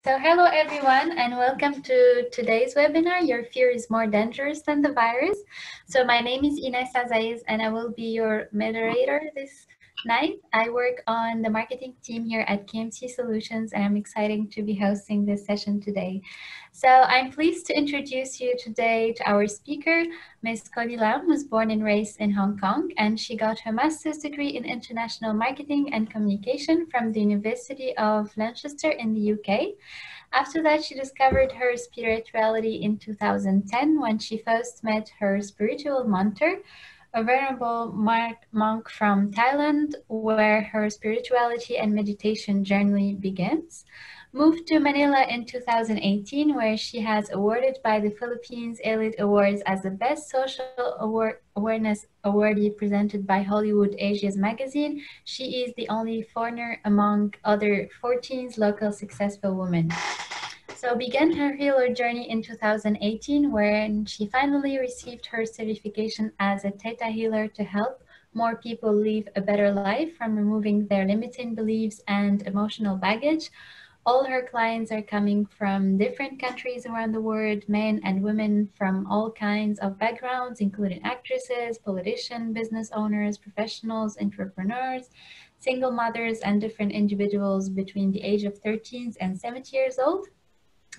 So hello everyone and welcome to today's webinar, Your Fear is More Dangerous Than the Virus. So my name is Ines Azaiz and I will be your moderator this night. I work on the marketing team here at KMC Solutions and I'm excited to be hosting this session today. So I'm pleased to introduce you today to our speaker, Ms. Connie Lam, who's born and raised in Hong Kong, and she got her master's degree in international marketing and communication from the University of Lancaster in the UK. After that, she discovered her spirituality in 2010 when she first met her spiritual mentor, a venerable monk from Thailand, where her spirituality and meditation journey begins. Moved to Manila in 2018, where she has awarded by the Philippines Elite Awards as the Best Social Awareness Awardee presented by Hollywood Asia's magazine. She is the only foreigner among other 14 local successful women. So began her healer journey in 2018, when she finally received her certification as a Theta healer to help more people live a better life from removing their limiting beliefs and emotional baggage. All her clients are coming from different countries around the world, men and women from all kinds of backgrounds, including actresses, politicians, business owners, professionals, entrepreneurs, single mothers, and different individuals between the age of 13 and 70 years old.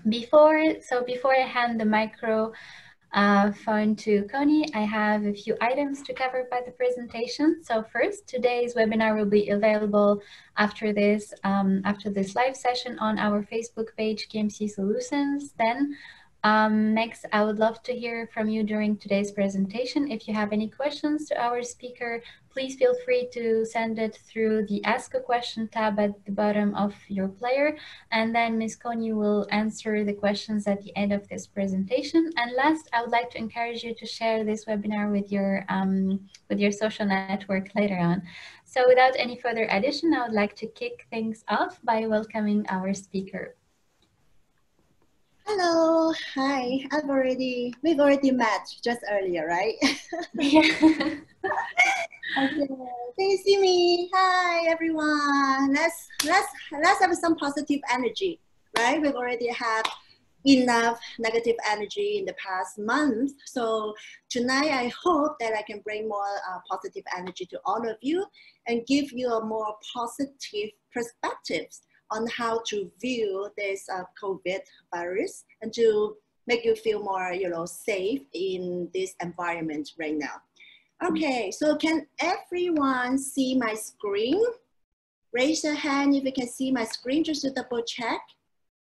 Before I hand the microphone to Connie, I have a few items to cover by the presentation. So first, today's webinar will be available after this live session on our Facebook page, KMC Solutions. Then next, I would love to hear from you during today's presentation. If you have any questions to our speaker, please feel free to send it through the Ask a Question tab at the bottom of your player. And then Ms. Connie will answer the questions at the end of this presentation. And last, I would like to encourage you to share this webinar with your social network later on. So without any further addition, I would like to kick things off by welcoming our speaker. Hello, hi. We've already met just earlier, right? Yeah. Okay. Can you see me? Hi, everyone. Let's have some positive energy, right? We've already had enough negative energy in the past month. So tonight, I hope that I can bring more positive energy to all of you and give you a more positive perspectives on how to view this COVID virus and to make you feel more, safe in this environment right now. Okay, so can everyone see my screen? Raise your hand if you can see my screen, just to double check.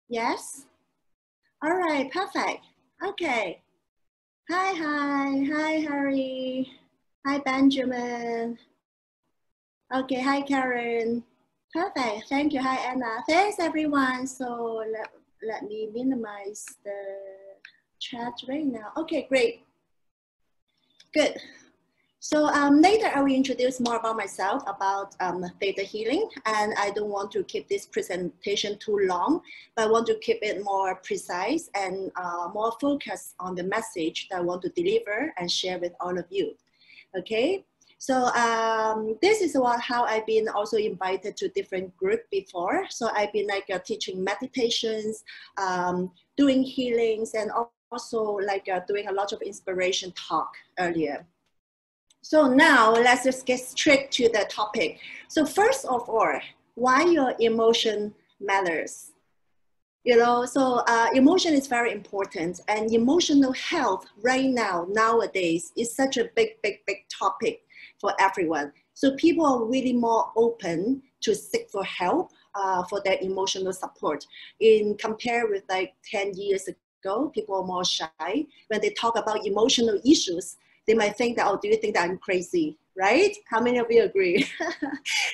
Yes? All right, perfect. Okay. Hi, Harry. Hi, Benjamin. Okay, hi, Karen. Perfect, thank you. Hi, Anna. Thanks, everyone. So let me minimize the chat right now. Okay, great. Good. So later I will introduce more about myself, about theta healing, and I don't want to keep this presentation too long, but I want to keep it more precise and more focused on the message that I want to deliver and share with all of you. Okay. So this is how I've been also invited to different groups before. So I've been teaching meditations, doing healings, and also doing a lot of inspiration talk earlier. So now let's just get straight to the topic. So first of all, why your emotion matters. So emotion is very important, and emotional health right now, nowadays, is such a big topic for everyone. So people are really more open to seek for help for their emotional support. In compare with 10 years ago, people are more shy. When they talk about emotional issues, they might think that, oh, do you think that I'm crazy, right? How many of you agree?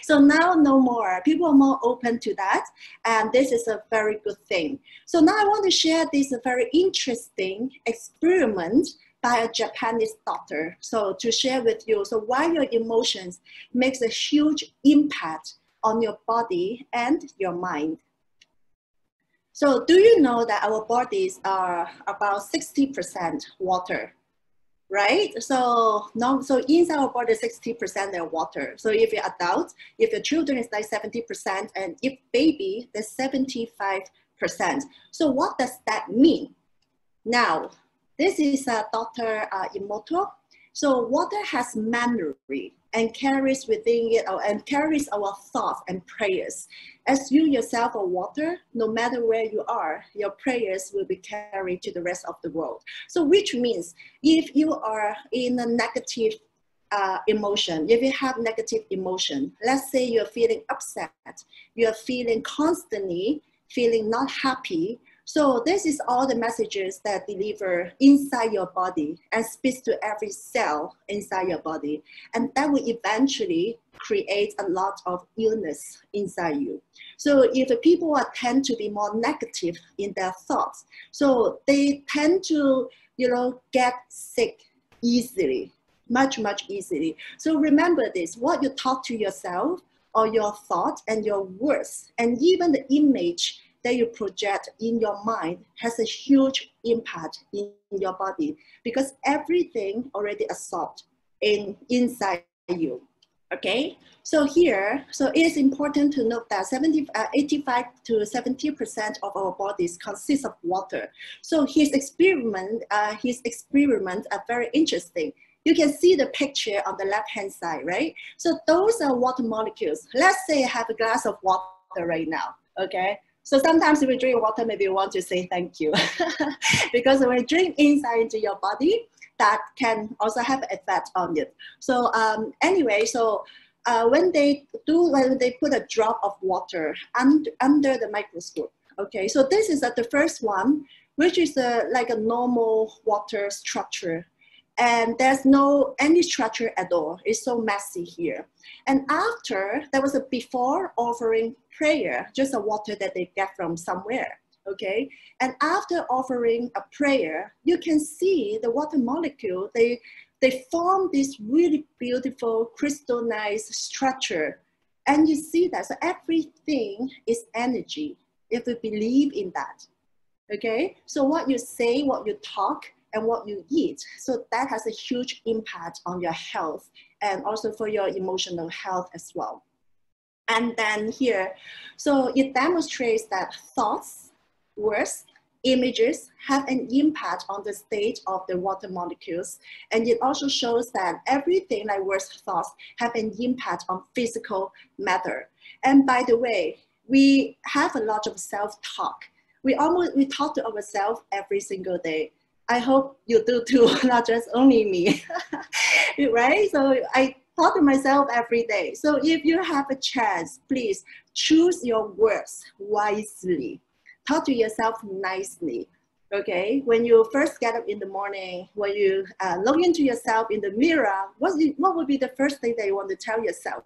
So now no more. People are more open to that, and this is a very good thing. So now I want to share this very interesting experiment by a Japanese doctor. So to share with you, so why your emotions makes a huge impact on your body and your mind. So do you know that our bodies are about 60% water? Right? So inside our body, 60% are water. So if you're adult, if your children is 70%, and if baby, there's 75% So what does that mean? Now, this is Dr. Emoto. So water has memory and carries within it and carries our thoughts and prayers. As you yourself are water, no matter where you are, your prayers will be carried to the rest of the world. So which means if you are in a negative emotion, if you have negative emotion, let's say you're feeling upset, you're feeling constantly feeling not happy. So this is all the messages that deliver inside your body and speaks to every cell inside your body. And that will eventually create a lot of illness inside you. So if people tend to be more negative in their thoughts, so they tend to, get sick easily, much easily. So remember this, what you talk to yourself or your thought and your words and even the image that you project in your mind has a huge impact in your body because everything already absorbed inside you. Okay, so here, so it is important to note that 85 to 70% of our bodies consist of water. So his experiments are very interesting. You can see the picture on the left-hand side, right? So those are water molecules. Let's say I have a glass of water right now, okay? So sometimes when you drink water, maybe you want to say thank you. Because when you drink inside into your body, that can also have an effect on it. So anyway, so when they put a drop of water under the microscope, okay, so this is the first one, which is like a normal water structure. And there's no any structure at all. It's so messy here. And after, there was a before offering prayer, just a water that they get from somewhere, okay? And after offering a prayer, you can see the water molecule, they form this really beautiful crystallized structure. And you see that, so everything is energy, if you believe in that, okay? So what you say, what you talk, and what you eat. So that has a huge impact on your health and also for your emotional health as well. And then here, so it demonstrates that thoughts, words, images have an impact on the state of the water molecules. And it also shows that everything like words, thoughts have an impact on physical matter. And by the way, we have a lot of self-talk. We talk to ourselves every single day. I hope you do too, not just only me, right? So I talk to myself every day. So if you have a chance, please choose your words wisely. Talk to yourself nicely, okay? When you first get up in the morning, when you look into yourself in the mirror, what would be the first thing that you want to tell yourself?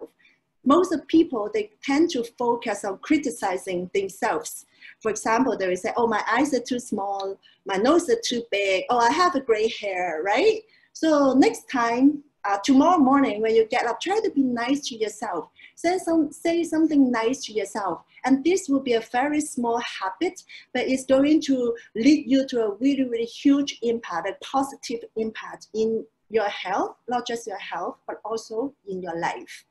Most of people, they tend to focus on criticizing themselves. For example, they will say, oh, my eyes are too small, my nose is too big, oh, I have a gray hair, right? So next time, tomorrow morning, when you get up, try to be nice to yourself. Say something nice to yourself. And this will be a very small habit, but it's going to lead you to a really, really huge impact, a positive impact in your health, not just your health, but also in your life.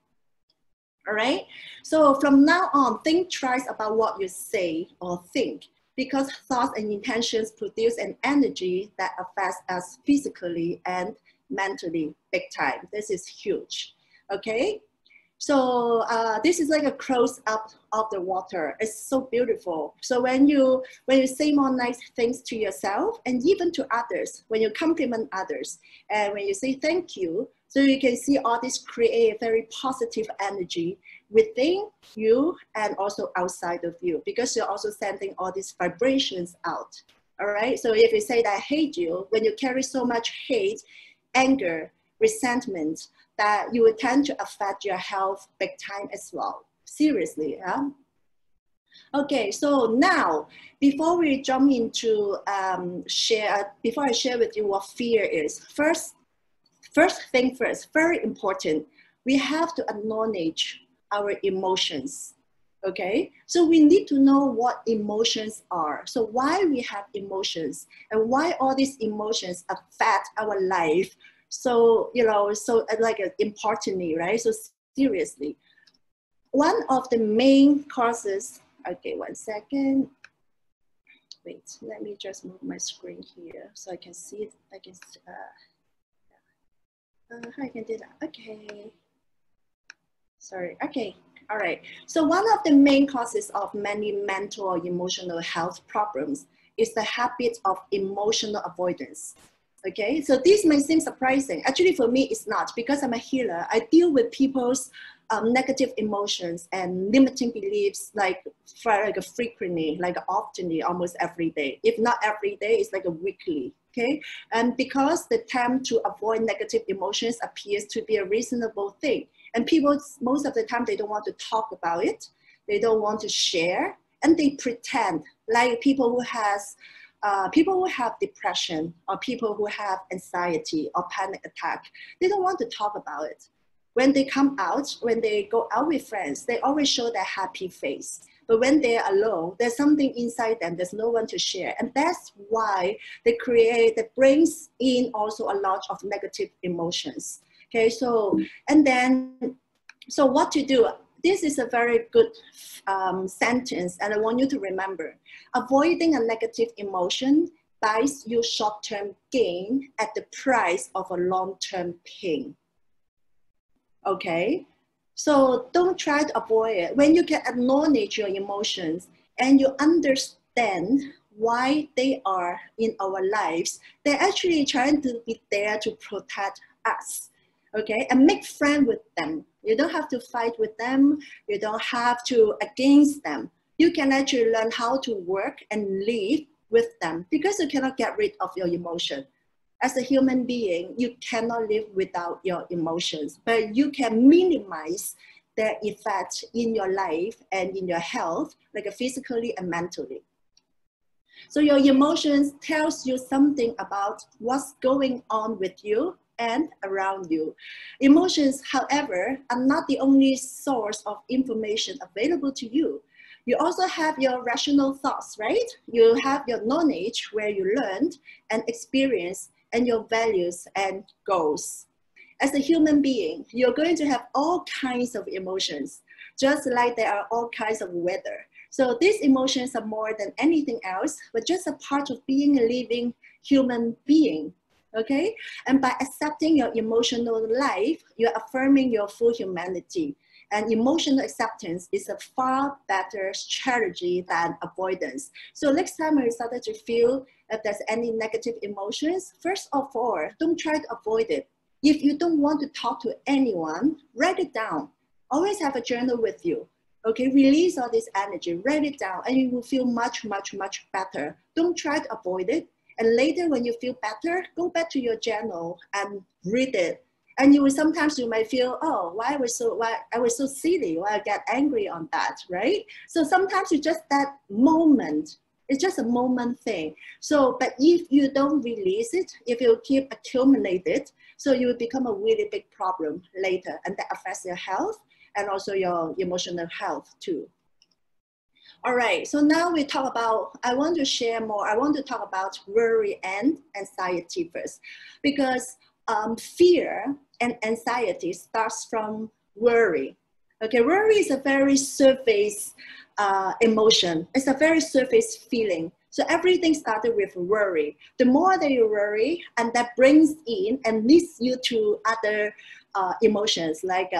All right, so from now on, think twice about what you say or think, because thoughts and intentions produce an energy that affects us physically and mentally big time. This is huge, okay? So this is like a close-up of the water. It's so beautiful. So when you say more nice things to yourself and even to others, when you compliment others, and when you say thank you, so you can see all this create very positive energy within you and also outside of you, because you're also sending all these vibrations out. All right. So if you say that I hate you, when you carry so much hate, anger, resentment, that you will tend to affect your health big time as well. Seriously, yeah. Okay, so now, before we jump into before I share with you what fear is, first thing first, very important, we have to acknowledge our emotions, okay? So we need to know what emotions are. So why we have emotions and why all these emotions affect our life. So, so like importantly, right? So seriously, one of the main causes, okay, one second. Wait, let me just move my screen here so I can see it. I can, how I can do that? Okay. Sorry, okay, all right. So one of the main causes of many mental or emotional health problems is the habit of emotional avoidance. Okay, so this may seem surprising. Actually, for me, it's not, because I'm a healer. I deal with people's negative emotions and limiting beliefs like frequently, like oftenly, almost every day. If not every day, it's like a weekly. Okay, and because the attempt to avoid negative emotions appears to be a reasonable thing, and people most of the time they don't want to talk about it, they don't want to share, and they pretend like people who have depression or people who have anxiety or panic attack, they don't want to talk about it. When they come out, when they go out with friends, they always show their happy face. But when they're alone, there's something inside them, there's no one to share. And that's why that brings in also a lot of negative emotions. Okay, so, and then, so what to do? This is a very good sentence, and I want you to remember. Avoiding a negative emotion buys you short-term gain at the price of a long-term pain. Okay, so don't try to avoid it. When you can acknowledge your emotions and you understand why they are in our lives, they're actually trying to be there to protect us. Okay, and make friends with them. You don't have to fight with them. You don't have to against them. You can actually learn how to work and live with them, because you cannot get rid of your emotion. As a human being, you cannot live without your emotions, but you can minimize their effect in your life and in your health, like physically and mentally. So your emotions tells you something about what's going on with you and around you. Emotions, however, are not the only source of information available to you. You also have your rational thoughts, right? You have your knowledge where you learned and experience, and your values and goals. As a human being, you're going to have all kinds of emotions, just like there are all kinds of weather. So these emotions are more than anything else, but just a part of being a living human being, okay? And by accepting your emotional life, you're affirming your full humanity. And emotional acceptance is a far better strategy than avoidance. So next time when you started to feel if there's any negative emotions, first of all, don't try to avoid it. If you don't want to talk to anyone, write it down. Always have a journal with you. Okay, release all this energy, write it down, and you will feel much, much, much better. Don't try to avoid it. And later when you feel better, go back to your journal and read it. And you will sometimes you might feel, oh, why I was so silly, why I get angry on that, right? So sometimes it's just that moment. It's just a moment thing. So, but if you don't release it, if you keep accumulate it, so you will become a really big problem later, and that affects your health and also your emotional health too. All right, so now we talk about, I want to share more. I want to talk about worry and anxiety first, because fear and anxiety starts from worry. Okay, worry is a very surface emotion. It's a very surface feeling. So everything started with worry. The more that you worry, and that brings in and leads you to other emotions like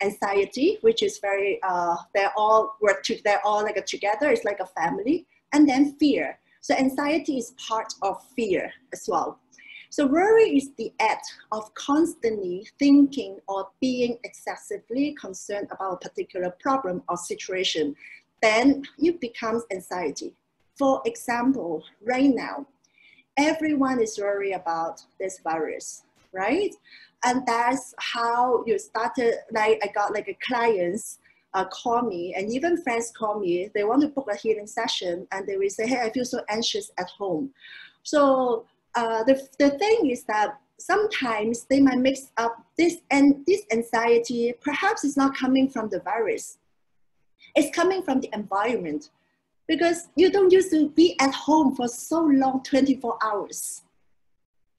anxiety, which is very, they're all like together. It's like a family. And then fear. So anxiety is part of fear as well. So worry is the act of constantly thinking or being excessively concerned about a particular problem or situation. Then it becomes anxiety. For example, right now, everyone is worried about this virus, right? And that's how you started, like I got like a clients call me, and even friends call me, they want to book a healing session, and they will say, hey, I feel so anxious at home. So the thing is that sometimes they might mix up this, and this anxiety perhaps is not coming from the virus. It's coming from the environment, because you don't used to be at home for so long, 24 hours,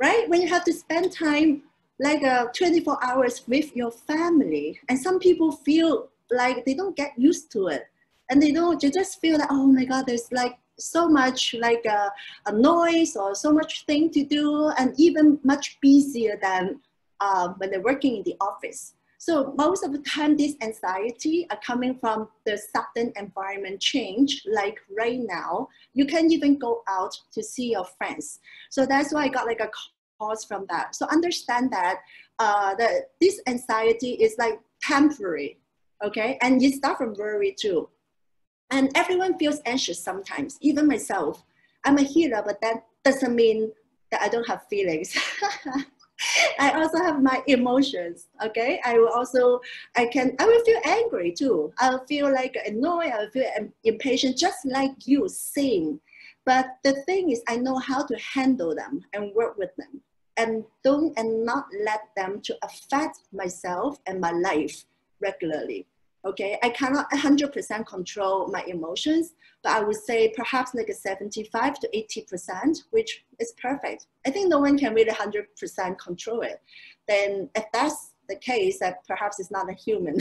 right? When you have to spend time like 24 hours with your family, and some people feel like they don't get used to it, and they just feel like, oh my God, there's like so much like a noise or so much thing to do, and even much busier than when they're working in the office. So most of the time, this anxiety are coming from the sudden environment change. Like right now, you can't even go out to see your friends. So that's why I got like a cause from that. So understand that this anxiety is like temporary, okay? And you start from worry too. And everyone feels anxious sometimes, even myself. I'm a healer, but that doesn't mean that I don't have feelings. I also have my emotions, okay? I will feel angry too. I'll feel like annoyed, I'll feel impatient, just like you, same. But the thing is, I know how to handle them and work with them, and not let them to affect myself and my life regularly. Okay, I cannot 100% control my emotions, but I would say perhaps like a 75 to 80%, which is perfect. I think no one can really 100% control it. Then if that's the case, that perhaps it's not a human.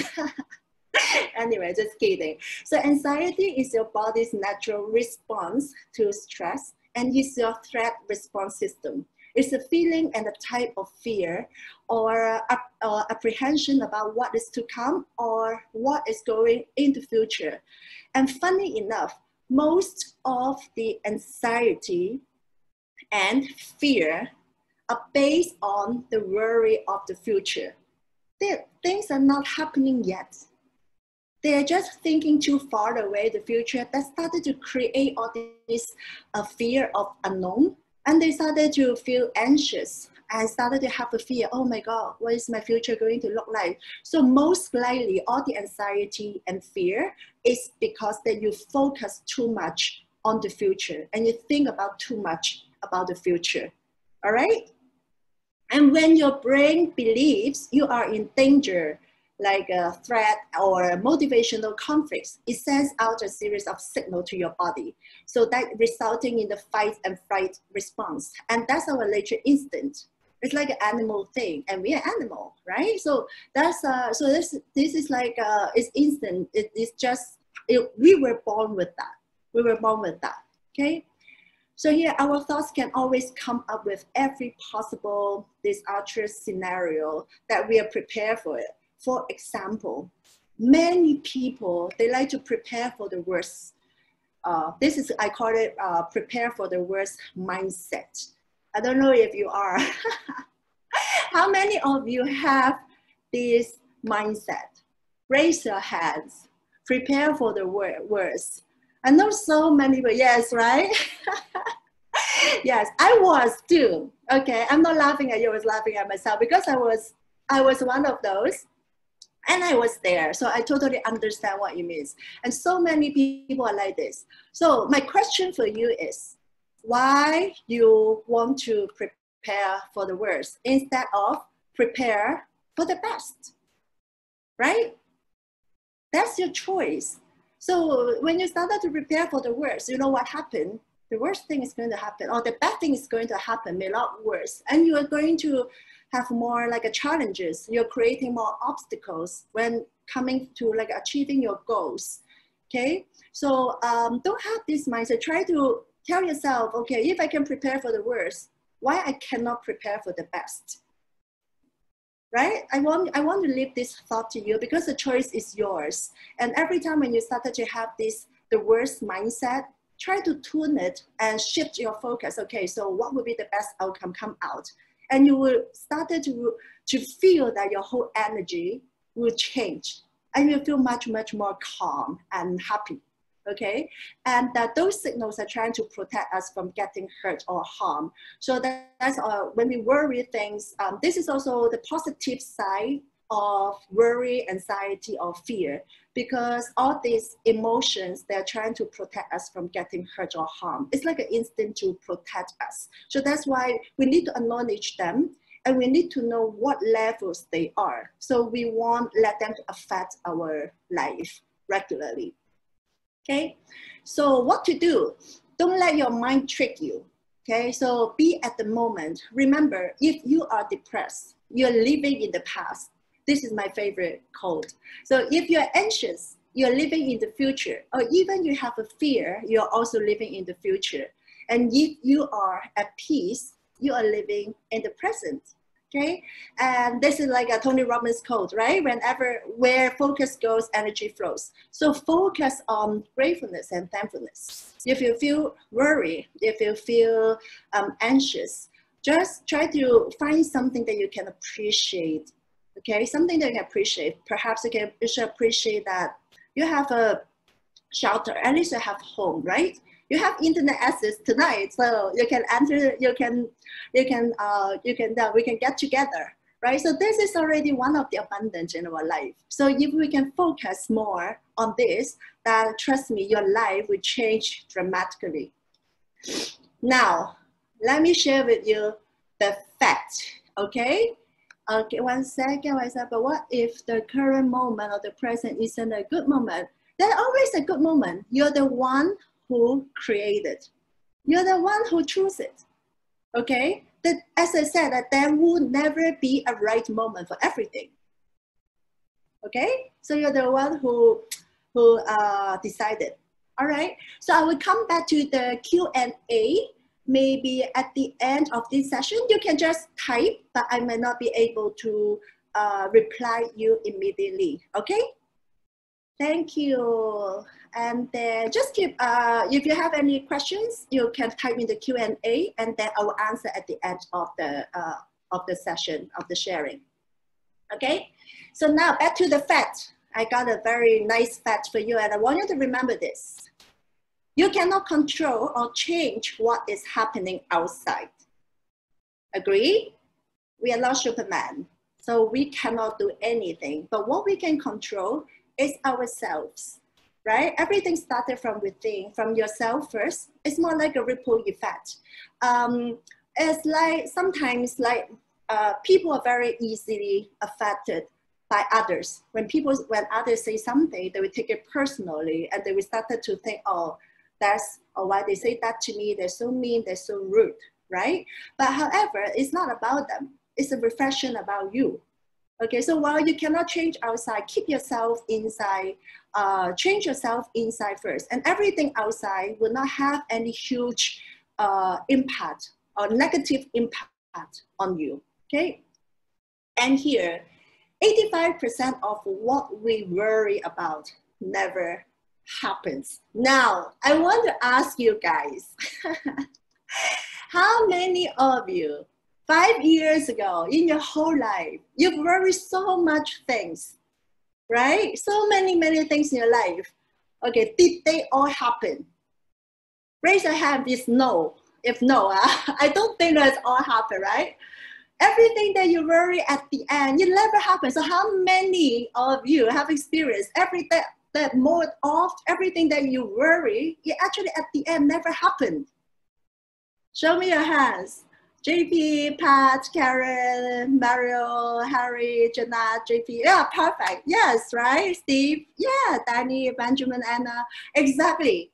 Anyway, just kidding. So anxiety is your body's natural response to stress, and is your threat response system. It's a feeling and a type of fear or apprehension about what is to come or what is going in the future. And funny enough, most of the anxiety and fear are based on the worry of the future. Things are not happening yet. They're just thinking too far away the future. That started to create all this fear of unknown. And they started to feel anxious and started to have a fear, oh my God, what is my future going to look like? So most likely all the anxiety and fear is because that you focus too much on the future and you think about too much about the future, all right? And when your brain believes you are in danger, like a threat or motivational conflicts, it sends out a series of signals to your body. So that resulting in the fight and flight response. And that's our nature instinct. It's like an animal thing, and we are animal, right? So that's this is like it's instant. It's just we were born with that. We were born with that. Okay. So here, our thoughts can always come up with every possible disastrous scenario that we are prepared for it. For example, many people, they like to prepare for the worst. I call it prepare for the worst mindset. I don't know if you are. How many of you have this mindset? Raise your hands. Prepare for the worst. I know so many people, yes, right? Yes, I was too. Okay, I'm not laughing at you, I was laughing at myself because I was one of those. And I was there, so I totally understand what it means. And so many people are like this. So my question for you is, why you want to prepare for the worst instead of prepare for the best, right? That's your choice. So when you started to prepare for the worst, you know what happened? The worst thing is going to happen, or the bad thing is going to happen a lot worse. And you are going to have more like a challenges. You're creating more obstacles when coming to like achieving your goals. Okay, so don't have this mindset. Try to tell yourself, okay, if I can prepare for the worst, why I cannot prepare for the best? Right? I want to leave this thought to you because the choice is yours. And every time when you started to have the worst mindset, try to tune it and shift your focus. Okay, so what would be the best outcome come out? And you will start to feel that your whole energy will change and you'll feel much, much more calm and happy, okay? And that those signals are trying to protect us from getting hurt or harm. So that's when we worry things, this is also the positive side of worry, anxiety, or fear, because all these emotions, they're trying to protect us from getting hurt or harm. It's like an instinct to protect us. So that's why we need to acknowledge them and we need to know what levels they are. So we won't let them affect our life regularly. Okay, so what to do? Don't let your mind trick you. Okay, so be at the moment. Remember, if you are depressed, you're living in the past. This is my favorite quote. So if you're anxious, you're living in the future, or even you have a fear, you're also living in the future. And if you are at peace, you are living in the present. Okay, and this is like a Tony Robbins quote, right? Where focus goes, energy flows. So focus on gratefulness and thankfulness. If you feel worried, if you feel anxious, just try to find something that you can appreciate. Okay, something that you can appreciate. Perhaps you should appreciate that you have a shelter, at least you have home, right? You have internet access tonight, so you can enter, we can get together, right? So this is already one of the abundance in our life. So if we can focus more on this, then trust me, your life will change dramatically. Now, let me share with you the fact, okay? Okay, one second. But what if the current moment or the present isn't a good moment? There's always a good moment. You're the one who created. You're the one who chose it. Okay? As I said, that there will never be a right moment for everything. Okay? So you're the one who decided. All right? So I will come back to the Q&A. Maybe at the end of this session, you can just type, but I may not be able to reply you immediately. Okay? Thank you. And then just keep, if you have any questions, you can type in the Q&A, and then I will answer at the end of the session, of the sharing. Okay? So now back to the fact. I got a very nice fact for you, and I want you to remember this. You cannot control or change what is happening outside. Agree? We are not Superman, so we cannot do anything. But what we can control is ourselves, right? Everything started from within, from yourself first. It's more like a ripple effect. It's like sometimes people are very easily affected by others. When others say something, they will take it personally, and they will start to think, oh, why they say that to me, they're so mean, they're so rude, right? But however, it's not about them. It's a reflection about you. Okay, so while you cannot change outside, keep yourself inside, change yourself inside first, and everything outside will not have any huge impact or negative impact on you, okay? And here, 85% of what we worry about never happens. Now, I want to ask you guys, how many of you 5 years ago in your whole life, you've worried so much things, right? So many things in your life. Okay, did they all happen? Raise your hand if no. If no, I don't think that's all happen, right? Everything that you worry at the end, it never happens. So how many of you have experienced everything that you worry, it actually at the end never happened? Show me your hands. JP, Pat, Karen, Mario, Harry, Janat, JP. Yeah, perfect. Yes, right? Steve. Yeah, Danny, Benjamin, Anna. Exactly.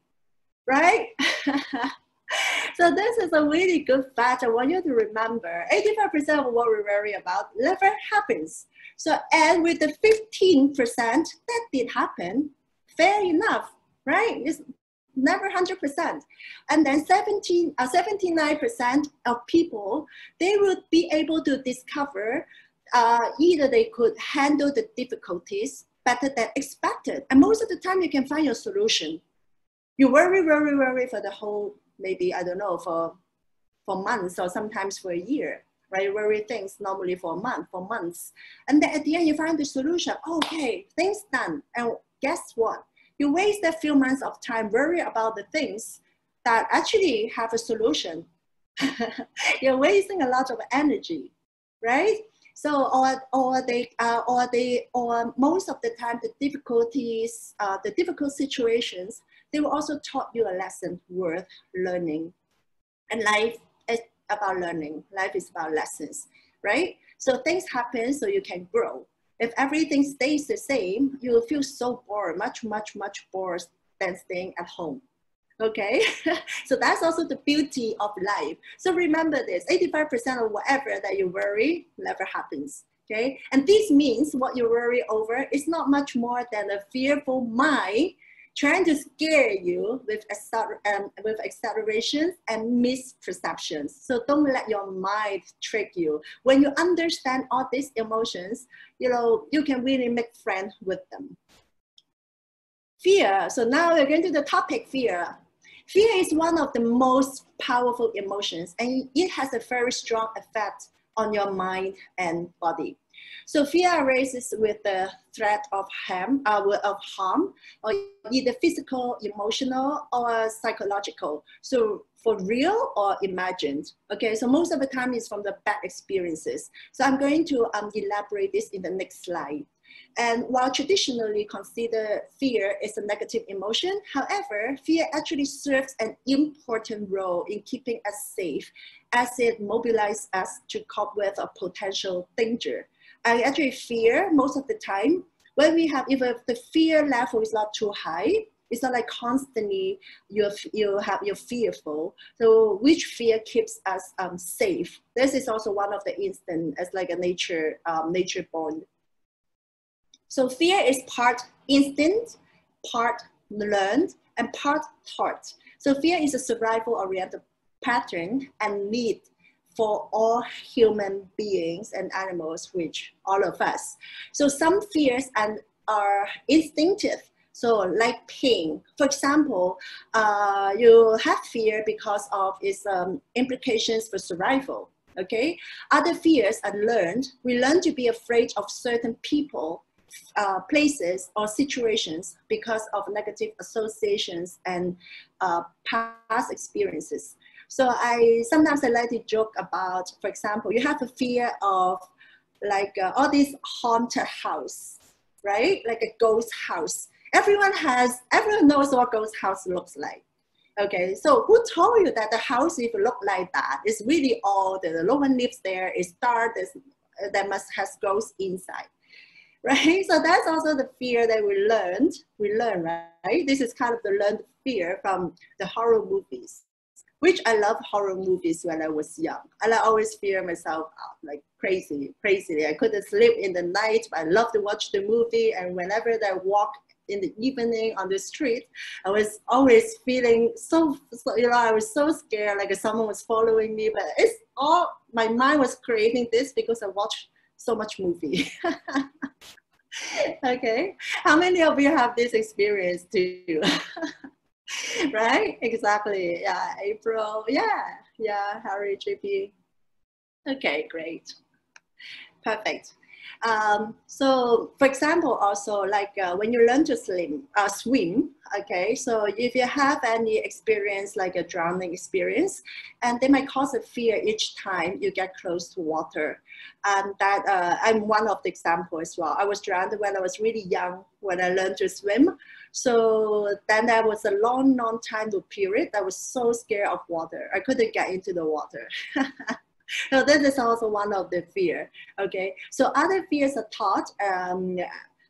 Right? So this is a really good fact. I want you to remember 85% of what we worry about never happens. So, and with the 15% that did happen, fair enough, right? It's never 100%. And then 79% of people, they would be able to discover either they could handle the difficulties better than expected. And most of the time you can find your solution. You worry for the whole, maybe, I don't know, for months or sometimes for a year, right? Worry things normally for a month, for months. And then at the end you find the solution. Okay, things done. And guess what? You waste a few months of time worry about the things that actually have a solution. You're wasting a lot of energy, right? So, or most of the time, the difficulties, the difficult situations, they will also taught you a lesson worth learning. And life is about learning. Life is about lessons, right? So things happen so you can grow. If everything stays the same, you will feel so bored, much bored than staying at home. Okay, so that's also the beauty of life. So remember this, 85% of whatever that you worry never happens. Okay, and this means what you worry over is not much more than a fearful mind trying to scare you with exaggerations and misperceptions. So don't let your mind trick you. When you understand all these emotions, you can really make friends with them. Fear. So now we're going to the topic fear. Fear is one of the most powerful emotions, and it has a very strong effect on your mind and body. So fear arises with the threat of harm, or either physical, emotional, or psychological. So for real or imagined. Okay, so most of the time it's from the bad experiences. So I'm going to elaborate this in the next slide. And while traditionally considered fear is a negative emotion, however, fear actually serves an important role in keeping us safe as it mobilizes us to cope with a potential danger. I actually fear most of the time when we have, if the fear level is not too high, it's not like constantly you're fearful. So which fear keeps us safe? This is also one of the instant as like a nature born. So fear is part instinct, part learned, and part taught. So fear is a survival-oriented pattern and need for all human beings and animals, which all of us. So some fears are instinctive. So like pain, for example, you have fear because of its implications for survival. Okay. Other fears are learned. We learn to be afraid of certain people, places or situations because of negative associations and past experiences. So sometimes I like to joke about, for example, you have a fear of like all these haunted house, right? Like a ghost house. Everyone knows what ghost house looks like. Okay, so who told you that the house, if it look like that, is really old, no one lives there, it's dark, that must has ghosts inside, right? So that's also the fear that we learn, right? This is kind of the learned fear from the horror movies, which I love horror movies when I was young. And I always fear myself out like crazy. I couldn't sleep in the night, but I love to watch the movie. And whenever I walk in the evening on the street, I was always feeling so I was so scared, like someone was following me, but it's all, my mind was creating this because I watched so much movie. Okay, how many of you have this experience too? Right, exactly. Yeah, April. Yeah, Harry, JP. Okay, great, perfect. So for example, also like when you learn to swim, okay, so if you have any experience like a drowning experience, and they might cause a fear each time you get close to water. And that I'm one of the examples as well. I was drowned when I was really young when I learned to swim. So then there was a long time period. I was so scared of water. I couldn't get into the water. So this is also one of the fear. Okay, so other fears are taught,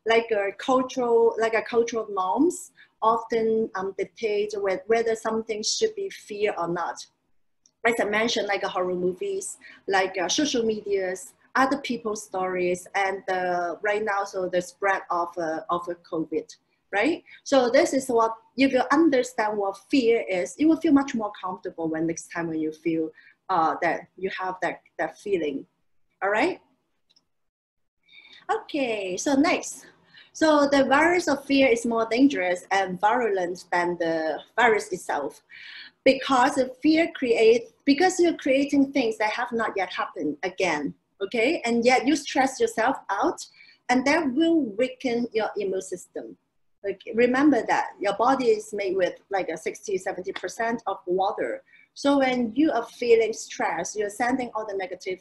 like a cultural norms often dictate whether something should be fear or not. As I mentioned, like horror movies, like social medias, other people's stories, and right now, so the spread of a COVID, right? So this is what, if you understand what fear is, you will feel much more comfortable when next time when you feel that you have that feeling. All right. Okay, so next. So the virus of fear is more dangerous and virulent than the virus itself, because because you're creating things that have not yet happened again. Okay, and yet you stress yourself out, and that will weaken your immune system. Like, remember that your body is made with like a 60-70% of water. So when you are feeling stressed, you're sending all the negative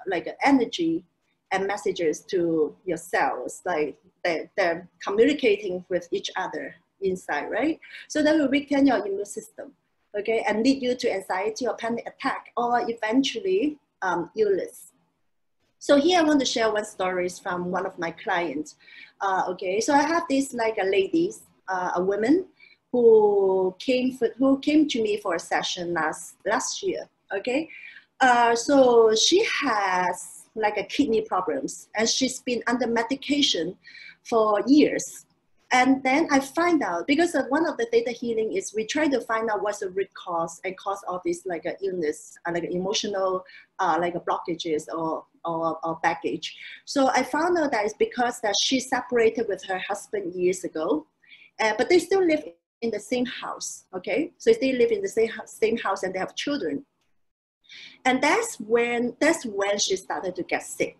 like energy and messages to your cells, like they're communicating with each other inside, right? So that will weaken your immune system, okay, and lead you to anxiety or panic attack, or eventually illness. So here I want to share one story from one of my clients. Okay, so I have this like a ladies, a woman who came to me for a session last year. Okay, so she has like a kidney problems, and she's been under medication for years. And then I find out, because of one of the theta healing is we try to find out what's the root cause and cause of this like a illness, like emotional, like a blockages or baggage. So I found out that it's because that she separated with her husband years ago, but they still live in the same house, okay? So they live in the same house and they have children. And that's when she started to get sick.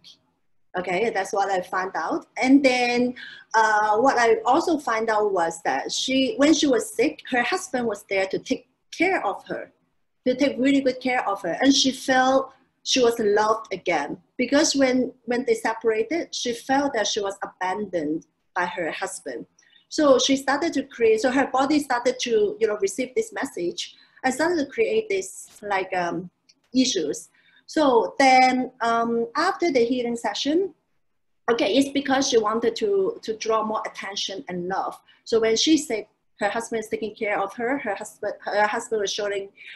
Okay, that's what I found out. And then what I also found out was that when she was sick, her husband was there to take care of her, to take really good care of her. And she felt she was loved again, because when they separated, she felt that she was abandoned by her husband. So she started to create, so her body started to, receive this message and started to create this like issues. So then after the healing session, okay, it's because she wanted to draw more attention and love. So when she said her husband is taking care of her, her husband was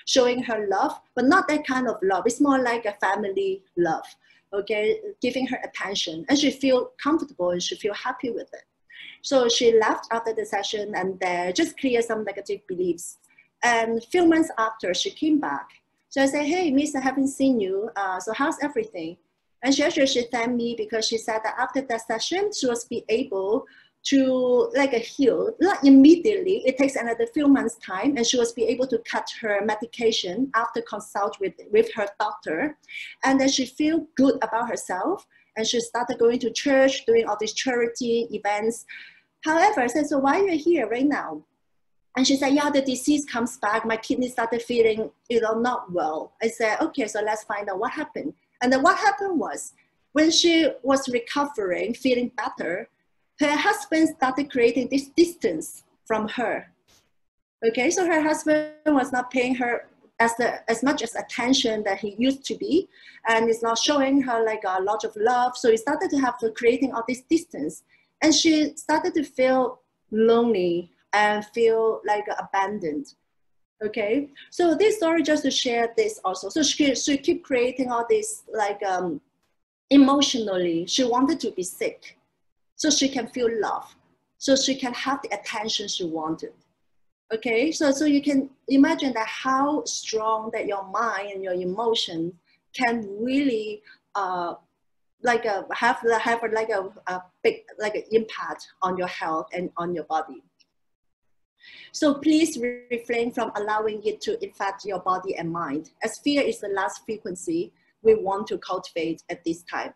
showing her love, but not that kind of love. It's more like a family love, okay, giving her attention, and she feel comfortable and she feel happy with it. So she left after the session and just clear some negative beliefs. And a few months after, she came back. So I said, hey, miss, I haven't seen you. So how's everything? And she thanked me because she said that after that session, she was be able to heal, not immediately. It takes another few months time, and she was be able to cut her medication after consult with her doctor. And then she feel good about herself. And she started going to church, doing all these charity events. However, I said, so why are you here right now? And she said, yeah, the disease comes back. My kidney started feeling, not well. I said, okay, so let's find out what happened. And then what happened was, when she was recovering, feeling better, her husband started creating this distance from her. Okay, so her husband was not paying her as much as attention that he used to be, and is not showing her like a lot of love. So he started to have creating all this distance, and she started to feel lonely and feel like abandoned. Okay, so this story just to share this also. So she keep creating all this like emotionally. She wanted to be sick so she can feel love, so she can have the attention she wanted. Okay, so you can imagine that how strong that your mind and your emotion can really have a big impact on your health and on your body. So please refrain from allowing it to infect your body and mind, as fear is the last frequency we want to cultivate at this time.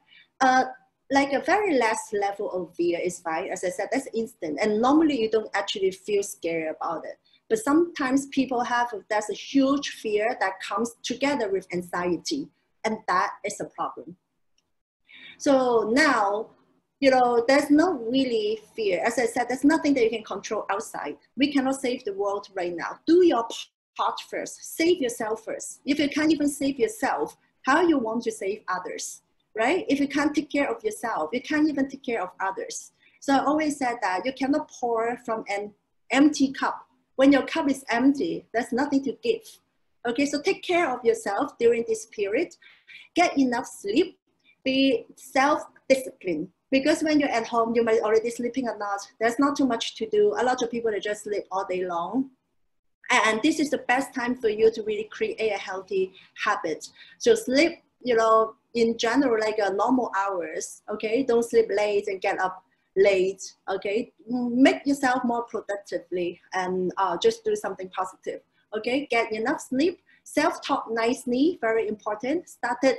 Like a very last level of fear is fine. As I said, that's instant. And normally you don't actually feel scared about it. But sometimes people there's a huge fear that comes together with anxiety. And that is a problem. So now, there's no really fear. As I said, there's nothing that you can control outside. We cannot save the world right now. Do your part first. Save yourself first. If you can't even save yourself, how you want to save others, right? If you can't take care of yourself, you can't even take care of others. So I always said that you cannot pour from an empty cup. When your cup is empty, there's nothing to give. Okay, so take care of yourself during this period. Get enough sleep. Be self-disciplined. Because when you're at home, you might already sleeping or not. There's not too much to do. A lot of people, they just sleep all day long. And this is the best time for you to really create a healthy habit. So sleep, in general, like normal hours, okay? Don't sleep late and get up late, okay? Make yourself more productively and just do something positive, okay? Get enough sleep. Self-talk nicely, very important. Started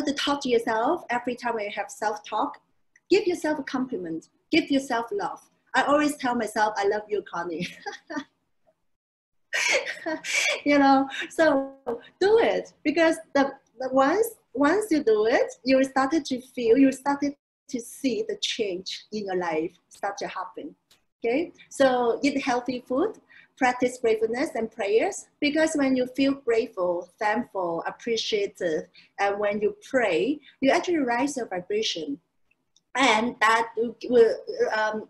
to talk to yourself every time when you have self-talk. Give yourself a compliment. Give yourself love. I always tell myself, I love you, Connie. So do it, because once you do it, you started to see the change in your life start to happen. Okay, so eat healthy food, practice gratefulness and prayers, because when you feel grateful, thankful, appreciative, and when you pray, you actually raise your vibration. And that will,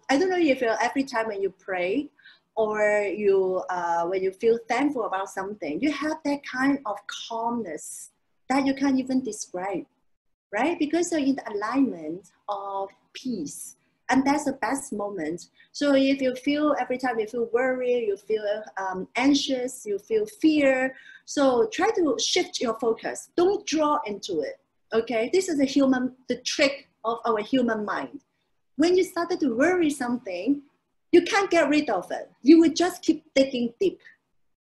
I don't know if every time when you pray or when you feel thankful about something, you have that kind of calmness that you can't even describe. right? Because you're in the alignment of peace. And that's the best moment. So if you feel, every time you feel worried, you feel anxious, you feel fear, so try to shift your focus. Don't draw into it, okay? This is the trick of our human mind. When you started to worry something, you can't get rid of it. You will just keep digging deep,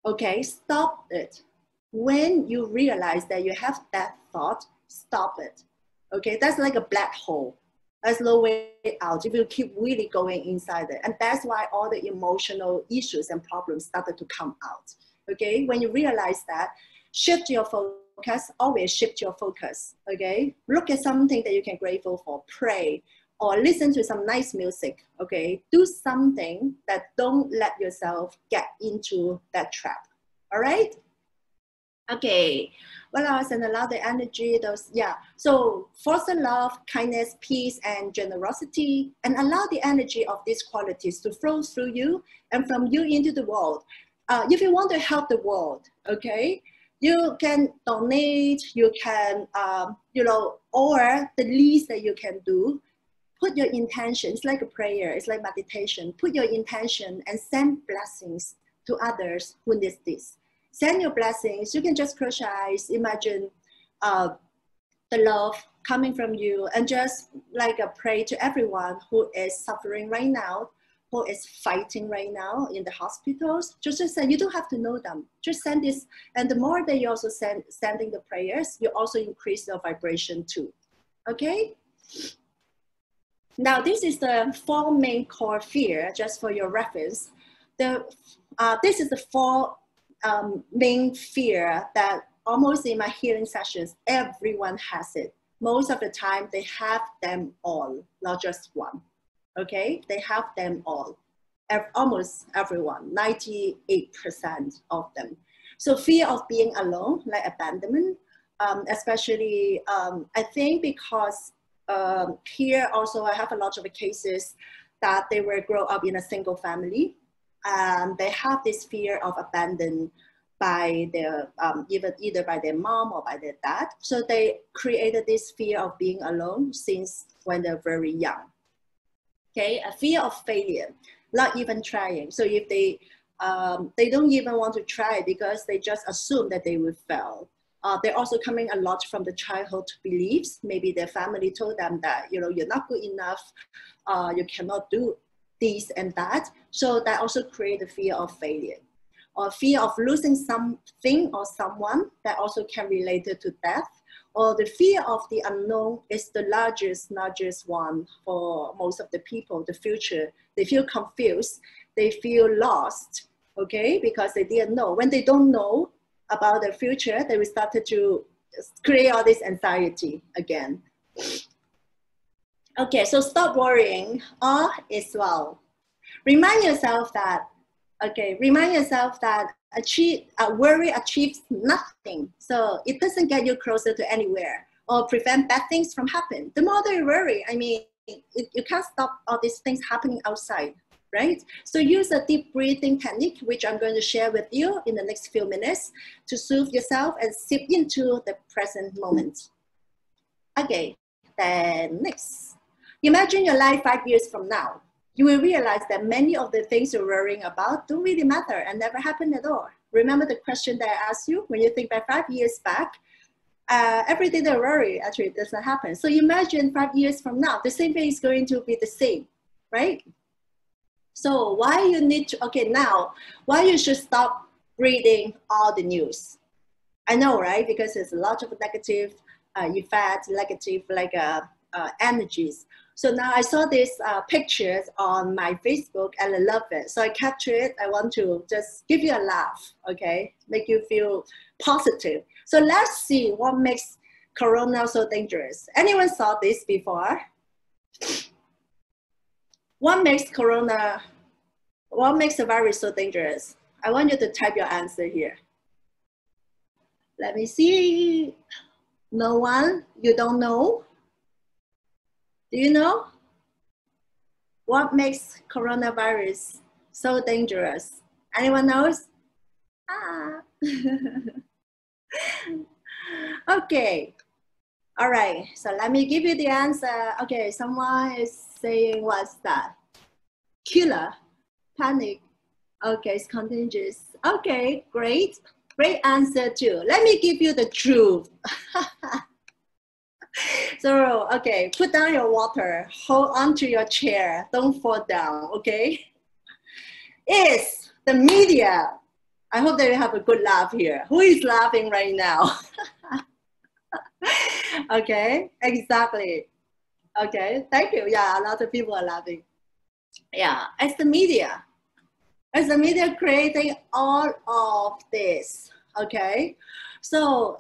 okay? Stop it. When you realize that you have that thought, stop it, okay? That's like a black hole. There's no way out if you keep really going inside it. And that's why all the emotional issues and problems started to come out, okay? When you realize that, shift your focus, always shift your focus, okay? Look at something that you can grateful for, pray, or listen to some nice music, okay? Do something that don't let yourself get into that trap, all right? Okay, what else? And allow the energy, those, yeah. So foster love, kindness, peace, and generosity, and allow the energy of these qualities to flow through you and from you into the world. If you want to help the world, okay, you can donate, you can, or the least that you can do, put your intention. It's like a prayer, it's like meditation. Put your intention and send blessings to others who need this. Send your blessings. You can just close your eyes, imagine the love coming from you, and just like pray to everyone who is suffering right now, who is fighting right now in the hospitals. Just say, you don't have to know them. Just send this. And the more that you also sending the prayers, you also increase your vibration too. Okay? Now, this is the 4 main core fear, just for your reference. This is the 4 main fear that almost in my healing sessions, everyone has it. Most of the time, they have them all, not just one, okay? They have them all, almost everyone, 98% of them. So fear of being alone, like abandonment, especially, I think because here also I have a lot of cases that they were grow up in a single family. They have this fear of abandoned by their, either by their mom or by their dad. So they created this fear of being alone since when they're very young. Okay, a fear of failure, not even trying. So if they don't even want to try because they just assume that they will fail. They're also coming a lot from the childhood beliefs. Maybe their family told them that, you're not good enough, you cannot do this and that. So that also create a fear of failure, or fear of losing something or someone that also can relate it to death. Or the fear of the unknown is the largest one for most of the people, the future. They feel confused, they feel lost, okay, because they didn't know. When they don't know about the future, they will start to create all this anxiety again. Okay, so stop worrying, all is well. Remind yourself that worry achieves nothing. So it doesn't get you closer to anywhere or prevent bad things from happening. The more that you worry, you can't stop all these things happening outside, right? So use a deep breathing technique, which I'm going to share with you in the next few minutes, to soothe yourself and sip into the present moment. Okay, then next. Imagine your life 5 years from now. You will realize that many of the things you're worrying about don't really matter and never happen at all. Remember the question that I asked you? When you think back 5 years back, everything that worry actually doesn't happen. So imagine 5 years from now, the same thing is going to be the same, right? So why you should stop reading all the news. I know, right? Because there's a lot of negative effects, negative energies. So now I saw these pictures on my Facebook and I love it. So I captured it. I want to just give you a laugh, okay? Make you feel positive. So let's see what makes Corona so dangerous. Anyone saw this before? What makes the virus so dangerous? I want you to type your answer here. Let me see. No one? You don't know? Do you know? What makes coronavirus so dangerous? Anyone knows? Ah. Okay. All right, so let me give you the answer. Okay, someone is saying what's that? Killer, panic. Okay, it's contagious. Okay, great. Great answer too. Let me give you the truth. So, okay, put down your water, hold on to your chair, don't fall down, okay? Is the media. I hope that you have a good laugh here. Who is laughing right now? Okay, exactly. Okay, thank you. Yeah, a lot of people are laughing. Yeah, it's the media. It's the media creating all of this. Okay, so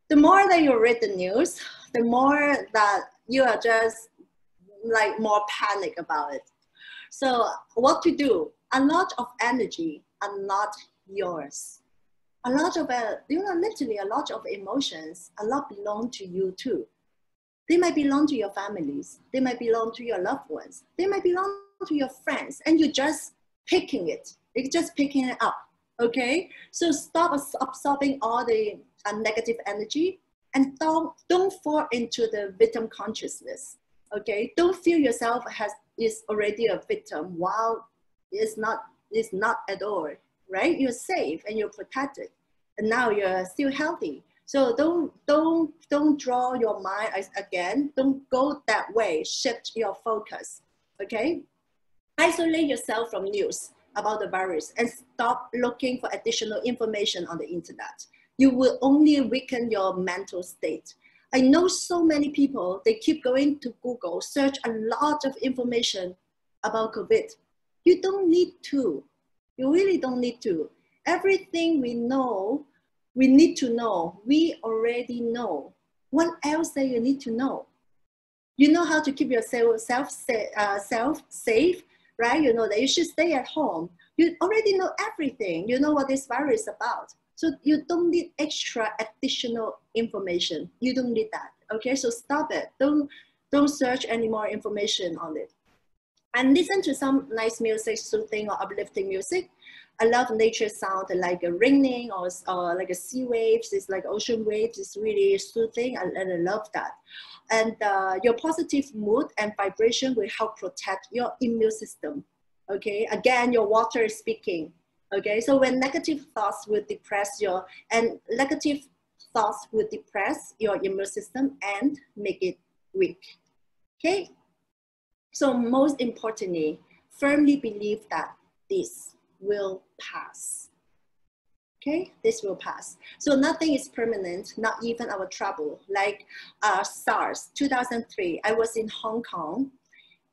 the more that you read the news, the more that you are just like more panic about it. So what to do? A lot of energy are not yours. A lot of literally a lot of emotions, a lot belong to you too. They might belong to your families. They might belong to your loved ones. They might belong to your friends, and you're just picking it. You're just picking it up. Okay. So stop absorbing all the negative energy, and don't fall into the victim consciousness. Okay. Don't feel yourself is already a victim while it's not at all. Right. You're safe and you're protected, and now you're still healthy. So don't draw your mind again. Don't go that way. Shift your focus. Okay. Isolate yourself from news about the virus and stop looking for additional information on the internet. You will only weaken your mental state. I know so many people, they keep going to Google, search a lot of information about COVID. You don't need to. You really don't need to. Everything we know, we need to know. We already know. What else that you need to know? You know how to keep yourself safe, right? You know that you should stay at home. You already know everything. You know what this virus is about. So you don't need extra additional information. You don't need that. Okay, so stop it. Don't search any more information on it. And listen to some nice music, soothing or uplifting music. I love nature sound like a raining or like a sea waves. It's like ocean waves. It's really soothing, and I love that. And your positive mood and vibration will help protect your immune system. Okay, again, your water is speaking. Okay, so when negative thoughts will depress your immune system and make it weak. Okay, so most importantly, firmly believe that this will pass. Okay, this will pass. So nothing is permanent, not even our trouble. Like SARS, 2003, I was in Hong Kong,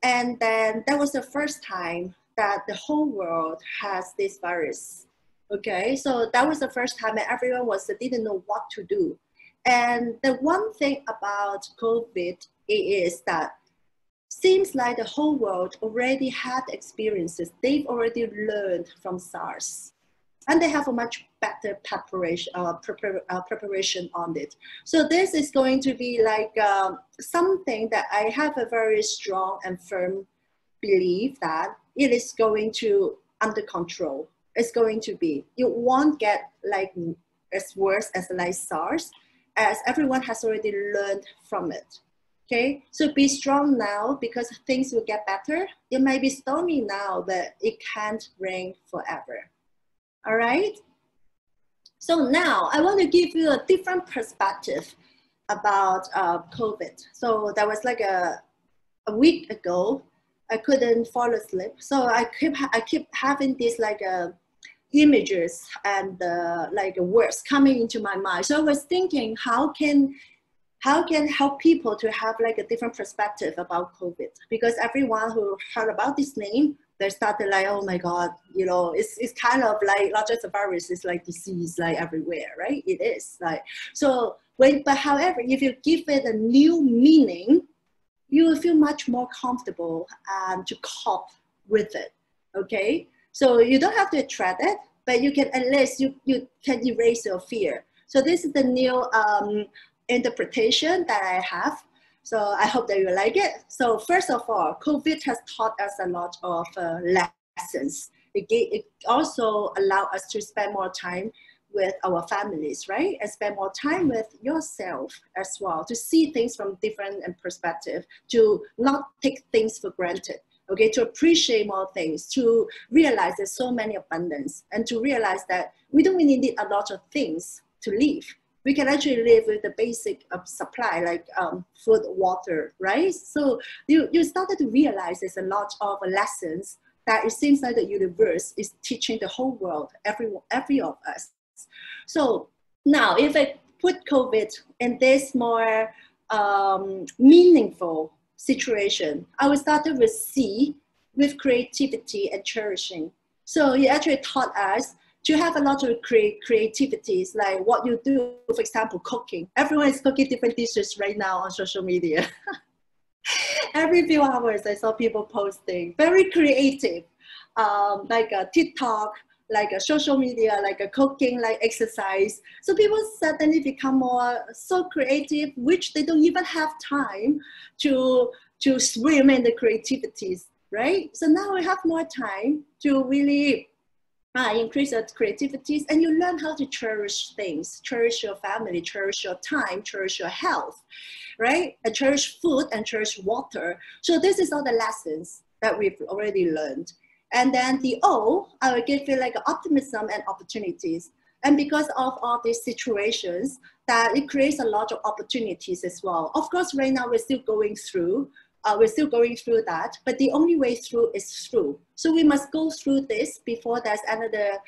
and then that was the first time that the whole world has this virus. Okay, so that was the first time that everyone didn't know what to do. And the one thing about COVID is that seems like the whole world already had experiences. They've already learned from SARS, and they have a much better preparation on it. So this is going to be like something that I have a very strong and firm belief that it is going to under control. It's going to be. It won't get like as worse as like SARS, as everyone has already learned from it. Okay, so be strong now because things will get better. It might be stormy now, but it can't rain forever. All right. So now I want to give you a different perspective about COVID. So that was like a week ago. I couldn't fall asleep, so I keep having these like images and like words coming into my mind. So I was thinking, how can help people to have like a different perspective about COVID? Because everyone who heard about this name, they started like, oh my God, you know, it's kind of like not just a virus, it's like disease like everywhere, right? It is like, so but however, if you give it a new meaning, you will feel much more comfortable to cope with it, okay? So you don't have to dread it, but you can at least, you can erase your fear. So this is the new interpretation that I have. So I hope that you like it. So first of all, COVID has taught us a lot of lessons. It also allowed us to spend more time with our families, right? And spend more time with yourself as well, to see things from different perspective, to not take things for granted, okay? To appreciate more things, to realize there's so many abundance, and to realize that we don't really need a lot of things to live. We can actually live with the basic supply, like food, water, right? So you started to realize there's a lot of lessons that it seems like the universe is teaching the whole world, every of us. So now, if I put COVID in this more meaningful situation, I will start with C, with creativity and cherishing. So he actually taught us to have a lot of creativities, like what you do, for example, cooking. Everyone is cooking different dishes right now on social media. Every few hours, I saw people posting, very creative, like a TikTok, like a social media, like a cooking, like exercise. So people suddenly become more so creative, which they don't even have time to swim in the creativities, right? So now we have more time to really increase your creativities, and you learn how to cherish things, cherish your family, cherish your time, cherish your health, right? And cherish food and cherish water. So this is all the lessons that we've already learned. And then the O, I will give you like optimism and opportunities. And because of all these situations, that it creates a lot of opportunities as well. Of course, right now we're still going through that, but the only way through is through. So we must go through this before there's another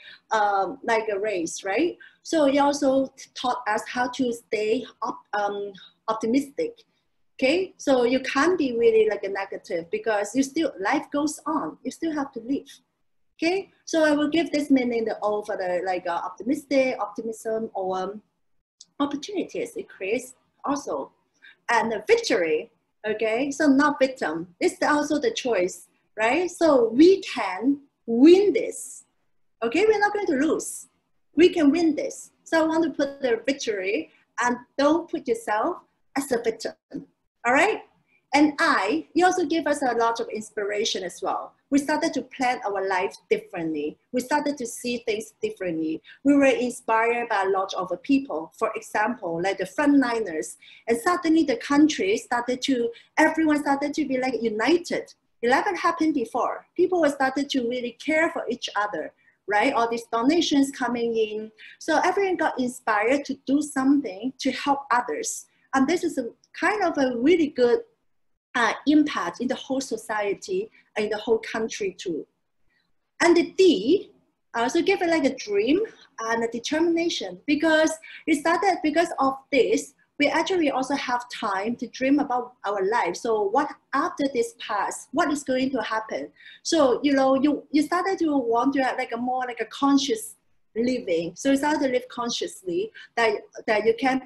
like a race, right? So he also taught us how to stay optimistic. Okay, so you can't be really like a negative, because life goes on. You still have to live. Okay, so I will give this meaning the O for the like optimistic, optimism, or opportunities it creates also. And the victory, okay, so not victim. It's also the choice, right? So we can win this. Okay, we're not going to lose. We can win this. So I want to put the victory, and don't put yourself as a victim. All right? And you also give us a lot of inspiration as well. We started to plan our life differently. We started to see things differently. We were inspired by a lot of people, for example, like the frontliners. And suddenly the country everyone started to be like united. It never happened before. People started to really care for each other, right? All these donations coming in. So everyone got inspired to do something to help others. And this is kind of a really good impact in the whole society and in the whole country too. And the D, I also give it like a dream and a determination, because it started because of this. We actually also have time to dream about our life. So what after this pass, what is going to happen? So, you know, you started to want to have like a more like a conscious living. So you start to live consciously, that you can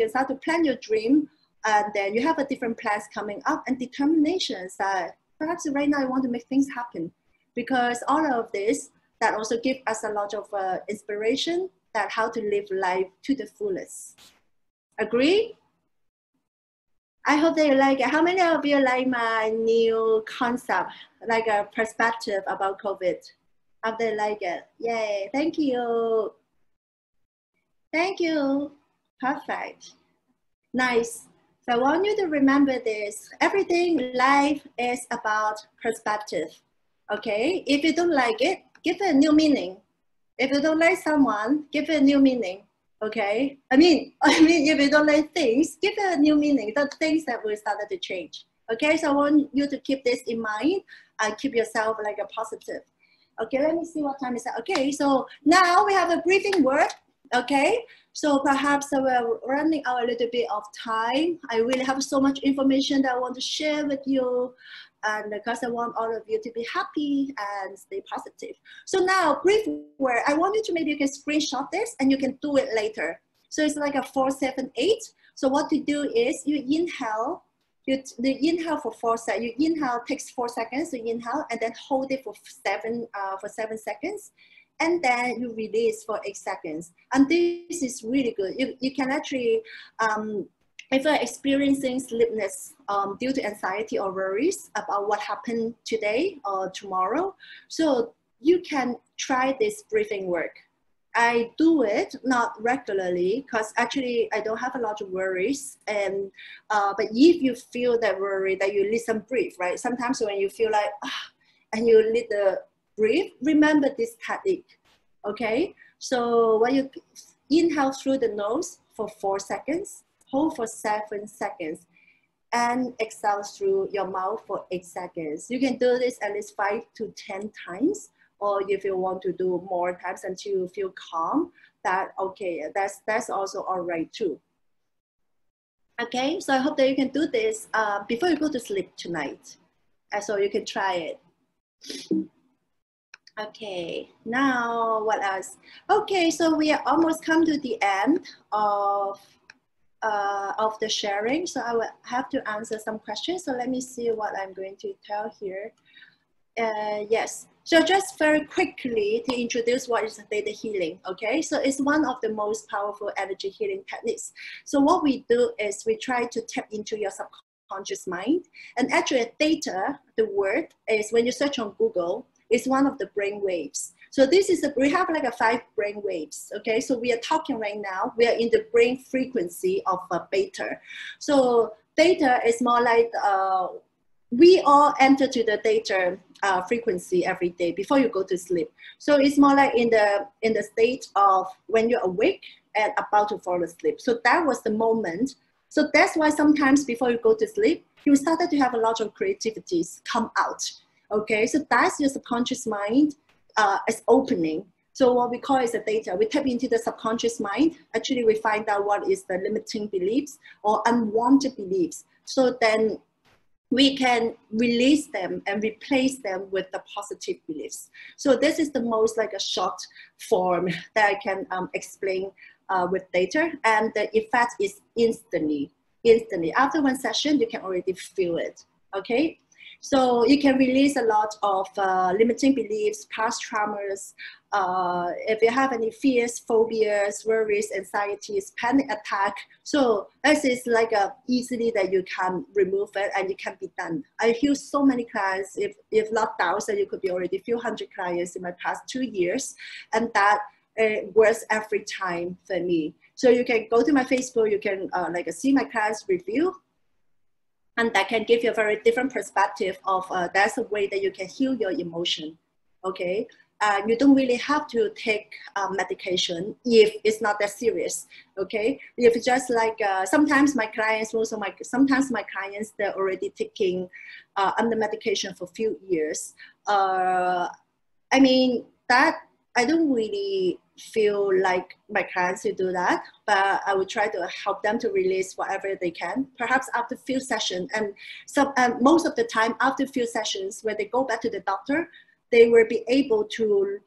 start to plan your dream, and then you have a different plans coming up, and determinations that perhaps right now I want to make things happen, because all of this that also give us a lot of inspiration that how to live life to the fullest. Agree? I hope that you like it. How many of you like my new concept, like a perspective about COVID? Hope they like it. Yay, thank you. Thank you. Perfect. Nice. So I want you to remember this. Everything in life is about perspective. Okay? If you don't like it, give it a new meaning. If you don't like someone, give it a new meaning. Okay? I mean, if you don't like things, give it a new meaning. The things that will start to change. Okay? So I want you to keep this in mind and keep yourself like a positive. Okay, let me see what time is it. Okay, so now we have a briefing word. Okay, so perhaps we're running out a little bit of time. I really have so much information that I want to share with you, and because I want all of you to be happy and stay positive. So now, brief word. I want you to, maybe you can screenshot this and you can do it later. So it's like a 4, 7, 8. So what you do is you inhale. You inhale for 4 seconds. You inhale takes 4 seconds. You inhale and then hold it for 7 seconds. And then you release for 8 seconds. And this is really good. You can actually, if you're experiencing sleepiness due to anxiety or worries about what happened today or tomorrow, so you can try this breathing work. I do it not regularly because actually I don't have a lot of worries. And but if you feel that worry, that you need some breathe, right? Sometimes when you feel like and you need the breathe, remember this technique. Okay, so when you inhale through the nose for 4 seconds, hold for 7 seconds, and exhale through your mouth for 8 seconds. You can do this at least 5 to 10 times, or if you want to do more times until you feel calm, that okay, that's also all right too. Okay, so I hope that you can do this before you go to sleep tonight. So you can try it. Okay, now what else? Okay, so we are almost come to the end of the sharing. So I will have to answer some questions. So let me see what I'm going to tell here. Yes, so just very quickly to introduce what is theta healing, okay? So it's one of the most powerful energy healing techniques. So what we do is we try to tap into your subconscious mind. And actually theta, the word is when you search on Google, it's one of the brain waves. So this is, we have like 5 brain waves, okay? So we are talking right now, we are in the brain frequency of beta. So theta is more like, we all enter to the theta frequency every day before you go to sleep. So it's more like in the state of when you're awake and about to fall asleep. So that was the moment. So that's why sometimes before you go to sleep, you started to have a lot of creativities come out. Okay, so that's your subconscious mind is opening. So what we call is the theta. We tap into the subconscious mind. Actually, we find out what is the limiting beliefs or unwanted beliefs. So then we can release them and replace them with the positive beliefs. So this is the most like a short form that I can explain with theta. And the effect is instantly. After one session, you can already feel it, okay? So you can release a lot of limiting beliefs, past traumas. If you have any fears, phobias, worries, anxieties, panic attack. So this is like easily that you can remove it and it can be done. I heal so many clients, if not thousands, you could be already a few hundred clients in my past 2 years. And that works every time for me. So you can go to my Facebook, you can like see my clients review. And that can give you a very different perspective of that's a way that you can heal your emotion, okay? You don't really have to take medication if it's not that serious, okay? If it's just like, sometimes my clients, sometimes my clients, they're already taking under medication for a few years. I mean, that I don't really feel like my clients to do that, but I will try to help them to release whatever they can, perhaps after a few sessions. And most of the time after a few sessions, when they go back to the doctor, they will be able to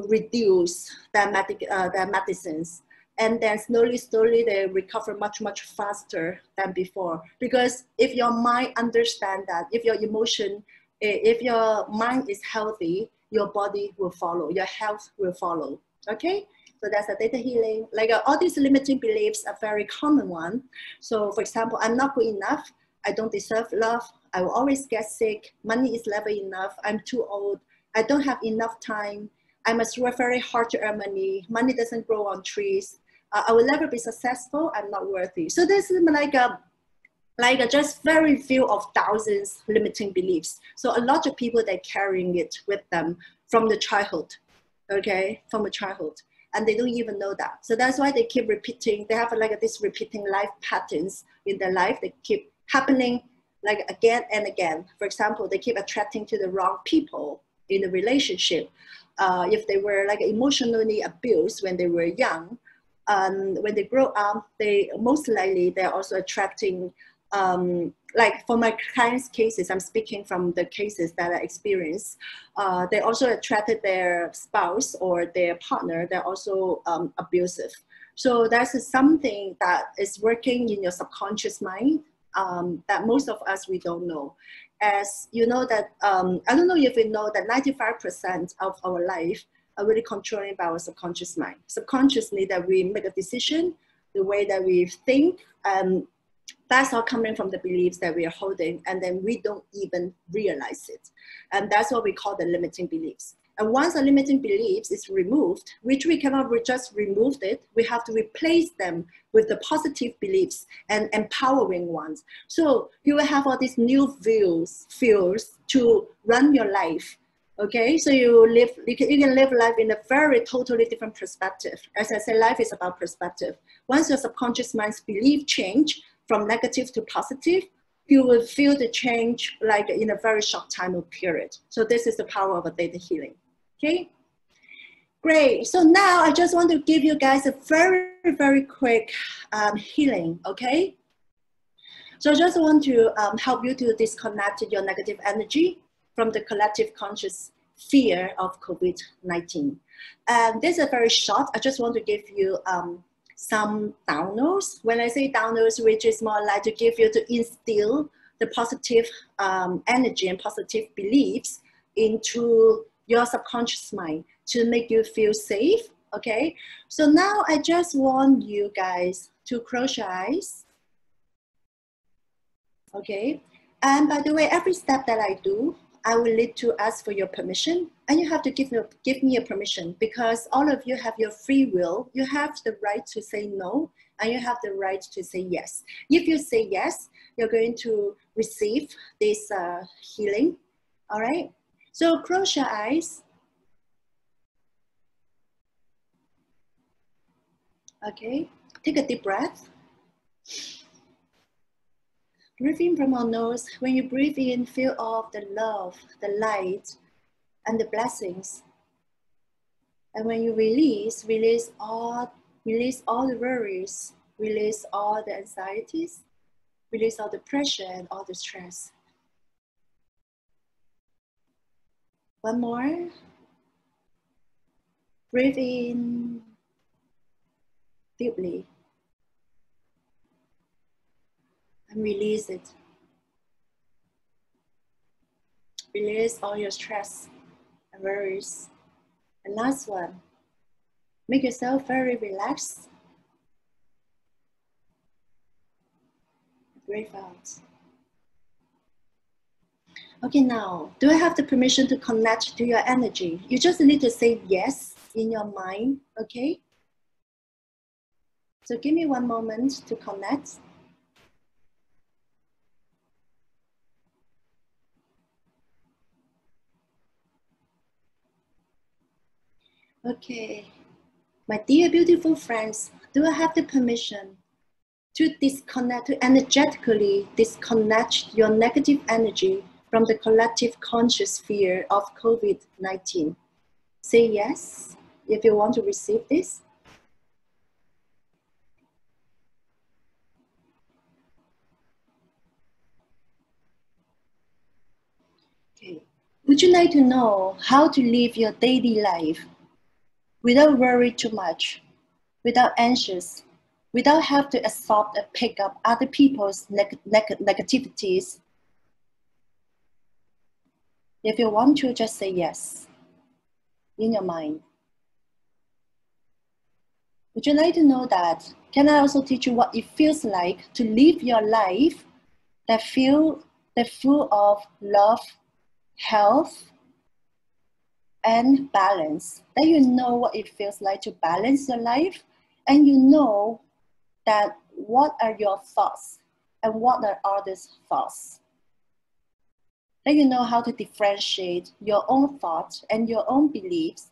reduce their medicines. And then slowly they recover much faster than before. Because if your mind understands that, if your emotion, if your mind is healthy, your body will follow, your health will follow, okay? So that's a theta healing. Like all these limiting beliefs are very common one. So for example, I'm not good enough, I don't deserve love, I will always get sick, money is never enough, I'm too old, I don't have enough time, I must work very hard to earn money, money doesn't grow on trees, I will never be successful, I'm not worthy. So this is like just very few of thousands limiting beliefs. So a lot of people, they're carrying it with them from the childhood, okay, from a childhood, and they don't even know that. So that's why they keep repeating, they have like this repeating life patterns in their life, they keep happening like again and again. For example, they keep attracting to the wrong people in a relationship. If they were like emotionally abused when they were young, when they grow up, they most likely they're also attracting like for my clients' cases, I'm speaking from the cases that I experienced, they also attracted their spouse or their partner, they're also abusive. So that's something that is working in your subconscious mind that most of us, we don't know. As you know that, I don't know if you know that 95% of our life are really controlled by our subconscious mind. Subconsciously that we make a decision, the way that we think, that's all coming from the beliefs that we are holding, and then we don't even realize it. And that's what we call the limiting beliefs. And once a limiting beliefs is removed, which we cannot just remove it, we have to replace them with the positive beliefs and empowering ones. So you will have all these new views to run your life. Okay, so you can live life in a very totally different perspective. As I said, life is about perspective. Once your subconscious mind's belief change from negative to positive, you will feel the change like in a very short time period. So this is the power of a theta healing. Okay, great. So now I just want to give you guys a very, very quick healing, okay? So I just want to help you to disconnect your negative energy from the collective conscious fear of COVID-19. And this is very short. I just want to give you some downloads. When I say downloads, which is more like to give you to instill the positive energy and positive beliefs into your subconscious mind to make you feel safe, okay? So now I just want you guys to close your eyes, okay? And by the way, every step that I do, I will need to ask for your permission, and you have to give me a permission, because all of you have your free will. You have the right to say no, and you have the right to say yes. If you say yes, you're going to receive this healing, all right? So close your eyes. Okay, take a deep breath. Breathe in from our nose. When you breathe in, feel all the love, the light, and the blessings. And when you release all the worries, release all the anxieties, release all the pressure and all the stress. One more. Breathe in deeply and release it. Release all your stress and worries. And last one, make yourself very relaxed. Breathe out. Okay, now, do I have the permission to connect to your energy? You just need to say yes in your mind, okay? So give me one moment to connect. Okay, my dear beautiful friends, do I have the permission to disconnect, to energetically disconnect your negative energy from the collective conscious fear of COVID-19? Say yes if you want to receive this. Okay. Would you like to know how to live your daily life without worry too much, without anxious, without have to absorb and pick up other people's negativities? If you want to, just say yes in your mind. Would you like to know that? Can I also teach you what it feels like to live your life that full of love, health, and balance? That you know what it feels like to balance your life, and you know that what are your thoughts and what are others' thoughts. That you know how to differentiate your own thoughts and your own beliefs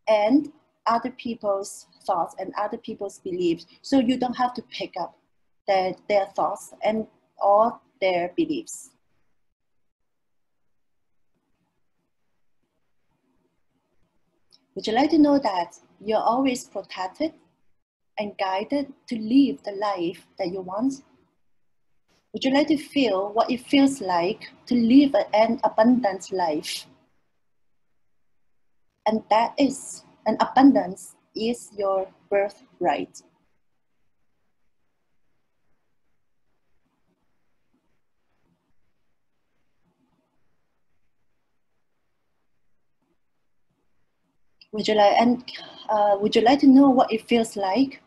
and other people's thoughts and other people's beliefs, so you don't have to pick up their thoughts and all their beliefs. Would you like to know that you're always protected and guided to live the life that you want? Would you like to feel what it feels like to live an abundant life? And that is, an abundance is your birthright. Would you like to know what it feels like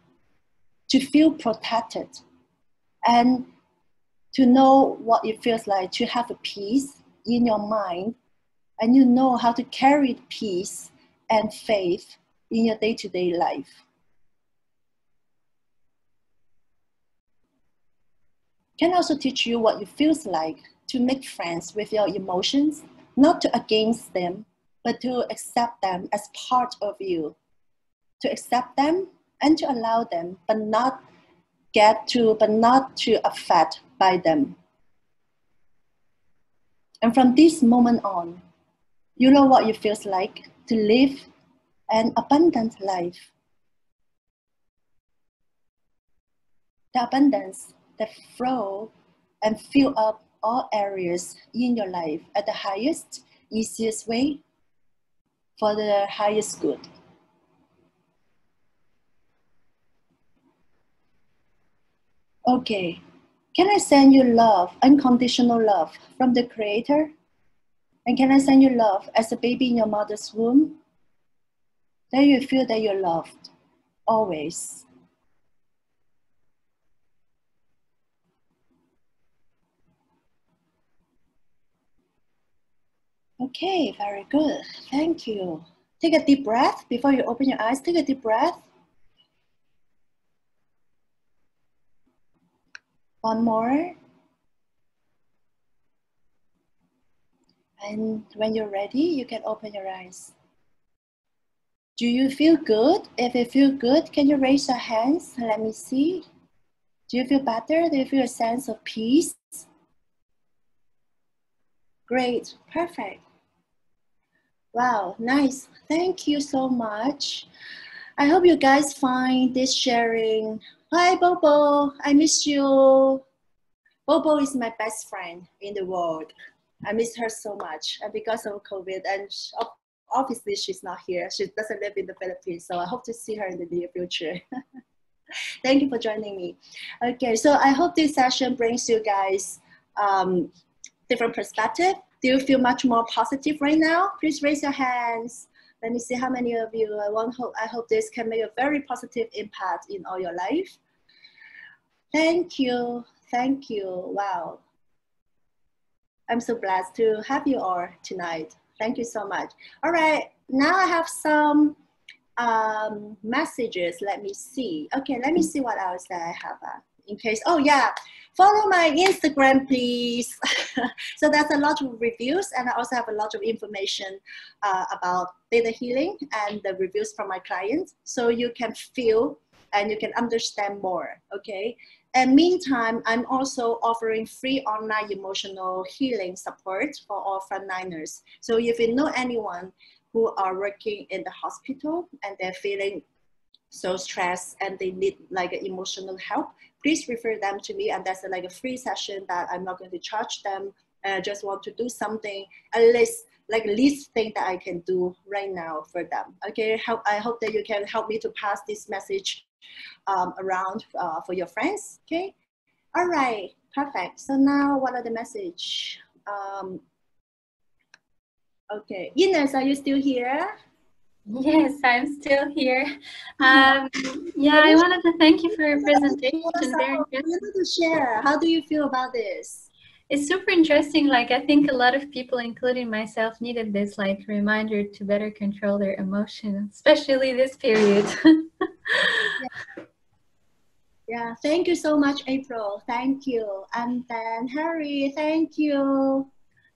to feel protected, and to know what it feels like to have a peace in your mind and you know how to carry peace and faith in your day-to-day life. Can also teach you what it feels like to make friends with your emotions, not to against them, but to accept them as part of you. To accept them and to allow them, but not to affect by them. And from this moment on, you know what it feels like to live an abundant life. The abundance that flow and fill up all areas in your life at the highest, easiest way for the highest good. Okay, can I send you love, unconditional love from the Creator? And can I send you love as a baby in your mother's womb? Then you feel that you're loved, always. Okay, very good. Thank you. Take a deep breath before you open your eyes. Take a deep breath. One more. And when you're ready, you can open your eyes. Do you feel good? If you feel good, can you raise your hands? Let me see. Do you feel better? Do you feel a sense of peace? Great, perfect. Wow, nice. Thank you so much. I hope you guys find this sharing. Hi, Bobo. I miss you. Bobo is my best friend in the world. I miss her so much. And because of COVID, and obviously she's not here. She doesn't live in the Philippines. So I hope to see her in the near future. Thank you for joining me. Okay, so I hope this session brings you guys different perspective. Do you feel much more positive right now? Please raise your hands. Let me see how many of you. I hope this can make a very positive impact in all your life. Thank you. Thank you. Wow. I'm so blessed to have you all tonight. Thank you so much. All right, now I have some messages. Let me see. Okay, let me see what else that I have in case. Oh yeah, follow my Instagram, please. So that's a lot of reviews, and I also have a lot of information about data healing and the reviews from my clients, so you can feel and you can understand more. Okay. And meantime, I'm also offering free online emotional healing support for all frontliners. So if you know anyone who are working in the hospital and they're feeling so stressed and they need like emotional help, please refer them to me. And that's like a free session that I'm not going to charge them. I just want to do something, at least like least thing that I can do right now for them. Okay, I hope that you can help me to pass this message around for your friends. Okay, all right, perfect. So now what are the message? Okay, Ines, are you still here? Yes, I'm still here. Yeah, I wanted to thank you for your presentation. Very interesting. To share. How do you feel about this? It's super interesting. Like, I think a lot of people, including myself, needed this like reminder to better control their emotions, especially this period. Yeah, thank you so much, April. Thank you. And then Harry, thank you.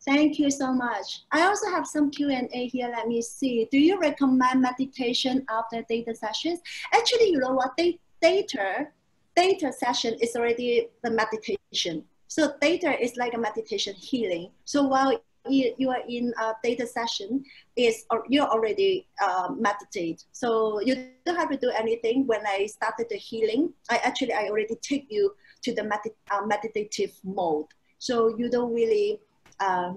Thank you so much. I also have some Q&A here. Let me see. Do you recommend meditation after data sessions? Actually, you know what? Data session is already the meditation. So data is like a meditation healing. So while you are in a data session, you're already meditate. So you don't have to do anything. When I started the healing, I already take you to the meditative mode. So you don't really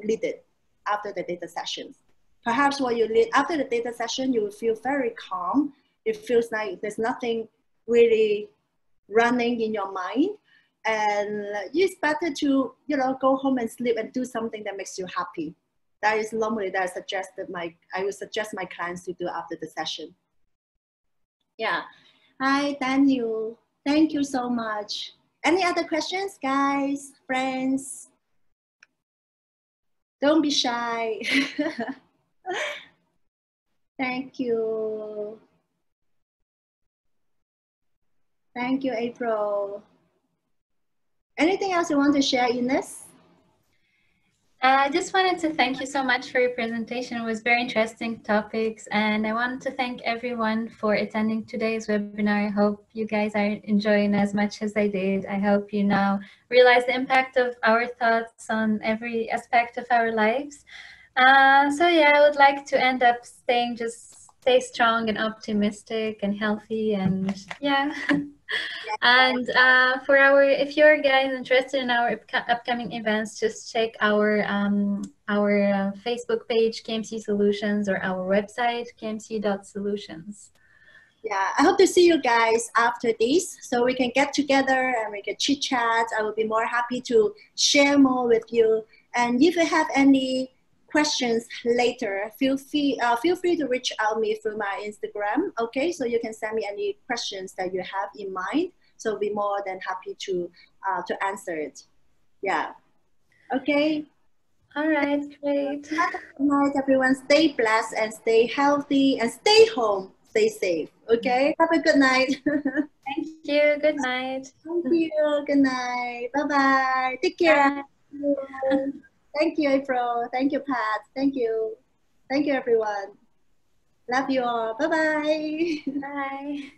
need it after the data sessions. Perhaps what you need after the data session, you will feel very calm. It feels like there's nothing really running in your mind, and it's better to go home and sleep and do something that makes you happy. That is normally that I would suggest my clients to do after the session. Yeah. Hi, Daniel. Thank you so much. Any other questions, guys, friends? Don't be shy. Thank you. Thank you, April. Anything else you want to share, Ines? I just wanted to thank you so much for your presentation. It was very interesting topics, and I want to thank everyone for attending today's webinar. I hope you guys are enjoying as much as I did. I hope you now realize the impact of our thoughts on every aspect of our lives. So yeah, I would like to end up stay strong and optimistic and healthy, and yeah. And if you're guys interested in our upcoming events, just check our Facebook page, KMC Solutions, or our website, kmc.solutions. Yeah, I hope to see you guys after this so we can get together and we can chit chat. I will be more happy to share more with you. And if you have any questions later, feel free to reach out me through my Instagram. Okay, so you can send me any questions that you have in mind. So I'll be more than happy to answer it. Yeah. Okay. All right, great. Good night, everyone. Stay blessed and stay healthy and stay home. Stay safe. Okay. Have a good night. Thank you. Good night. Thank you. Good night. Bye bye. Take care. Bye. Thank you, April. Thank you, Pat. Thank you. Thank you, everyone. Love you all. Bye bye. Bye.